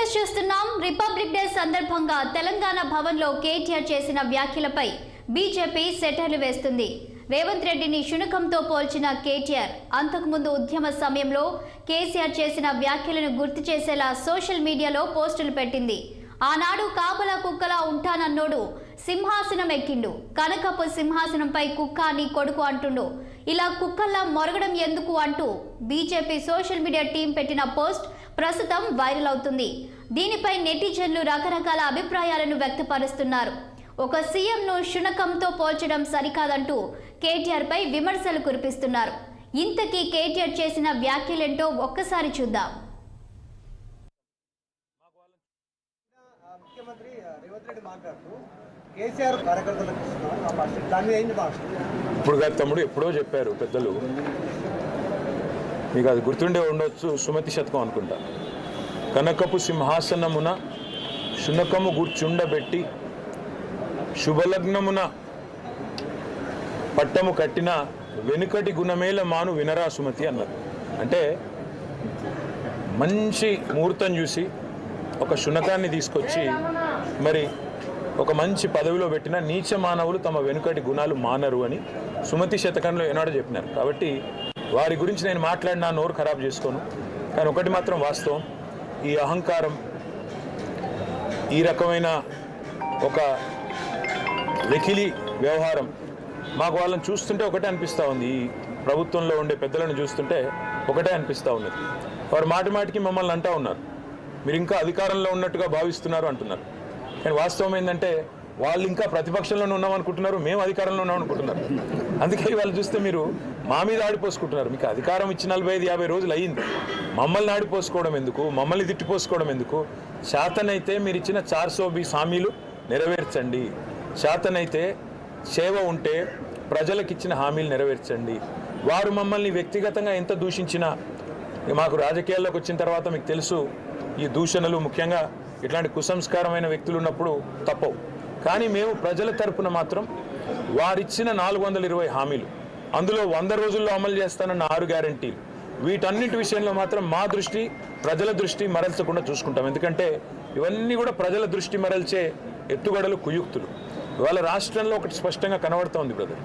News చూస్తున్నాం. Republic day సందర్భంగా తెలంగాణ భవన్లో కేటీఆర్ చేసిన వ్యాఖ్యలపై బీజేపీ సెటర్లు వేస్తుంది. రేవంత్ రెడ్డిని శునకంతో పోల్చిన కేటీఆర్ అంతకుముందు ఉద్యమ సమయంలో కేసీఆర్ చేసిన వ్యాఖ్యలను గుర్తు చేసేలా సోషల్ మీడియాలో పోస్టులు పెట్టింది. ఆనాడు కాపలా కుక్కలా ఉంటానన్నోడు సింహాసనం ఎక్కిండు, కనకపు సింహాసనంపై కుక్క అని కొడుకు అంటుండు, ఇలా కుక్కల్లా మొరగడం ఎందుకు అంటూ బీజేపీ సోషల్ మీడియా టీం పెట్టిన పోస్ట్ ప్రస్తుతం వైరల్ అవుతుంది. దీనిపై నెటిజన్లు రకరకాల అభిప్రాయాలను వ్యక్తపరుస్తున్నారు. ఒక సీఎంను శునకంతో పోల్చడం సరికాదంటూ కేటీఆర్ పై విమర్శలు కురిపిస్తున్నారు. ఇంతకీ కేటీఆర్ చేసిన వ్యాఖ్యలేంటో ఒక్కసారి చూద్దాం. ముఖ్యమంత్రి రేవంత్ రెడ్డి మాట్లాడుతూ కేసీఆర్ కార్యకర్తలకు దాని మీద ఏంటి భాష? ఇప్పుడు కాదు తమ్ముడు, ఎప్పుడో చెప్పారు పెద్దలు, మీకు అది గుర్తుండే ఉండొచ్చు. సుమతి శతకం అనుకుంటా. కనకపు సింహాసనమున శునకము కూర్చుండబెట్టి శుభలగ్నమున పట్టము కట్టిన వెనుకటి గుణమేల మాను వినరా సుమతి అన్నారు. అంటే మంచి ముహూర్తం చూసి ఒక శునకాన్ని తీసుకొచ్చి మరి ఒక మంచి పదవిలో పెట్టిన నీచ మానవులు తమ వెనుకటి గుణాలు మానరు అని సుమతి శతకంలో ఏనాడో చెప్పినారు. కాబట్టి వారి గురించి నేను మాట్లాడినా నోరు ఖరాబ్ చేసుకోను. కానీ ఒకటి మాత్రం వాస్తవం, ఈ అహంకారం, ఈ రకమైన ఒక వెకిలి వ్యవహారం మాకు వాళ్ళని చూస్తుంటే ఒకటే అనిపిస్తూ ఉంది. ఈ ప్రభుత్వంలో ఉండే పెద్దలను చూస్తుంటే ఒకటే అనిపిస్తూ ఉన్నది. వారు మాటి మాటికి మమ్మల్ని అంటూ ఉన్నారు, మీరు ఇంకా అధికారంలో ఉన్నట్టుగా భావిస్తున్నారు అంటున్నారు. కానీ వాస్తవం ఏంటంటే వాళ్ళు ఇంకా ప్రతిపక్షంలోనే ఉన్నామనుకుంటున్నారు, మేము అధికారంలో ఉన్నామనుకుంటున్నారు. అందుకే వాళ్ళు చూస్తే మీరు మా మీద ఆడిపోసుకుంటున్నారు. మీకు అధికారం ఇచ్చి 45-50 రోజులు అయ్యింది. మమ్మల్ని ఆడిపోసుకోవడం ఎందుకు, మమ్మల్ని తిట్టిపోసుకోవడం ఎందుకు? శాతనైతే మీరు ఇచ్చిన 420 హామీలు నెరవేర్చండి. శాతనైతే సేవ ఉంటే ప్రజలకు ఇచ్చిన హామీలు నెరవేర్చండి. వారు మమ్మల్ని వ్యక్తిగతంగా ఎంత దూషించినా, మాకు రాజకీయాల్లోకి వచ్చిన తర్వాత మీకు తెలుసు, ఈ దూషణలు ముఖ్యంగా ఇట్లాంటి కుసంస్కారమైన వ్యక్తులు ఉన్నప్పుడు తప్పవు. కానీ మేము ప్రజల తరపున మాత్రం వారిచ్చిన 420 హామీలు, అందులో 100 రోజుల్లో అమలు చేస్తానన్న 6 గ్యారంటీలు, వీటన్నిటి విషయంలో మాత్రం మా దృష్టి ప్రజల దృష్టి మరల్చకుండా చూసుకుంటాం. ఎందుకంటే ఇవన్నీ కూడా ప్రజల దృష్టి మరల్చే ఎత్తుగడలు, కుయుక్తులు. ఇవాళ రాష్ట్రంలో ఒకటి స్పష్టంగా కనబడుతోంది బ్రదర్.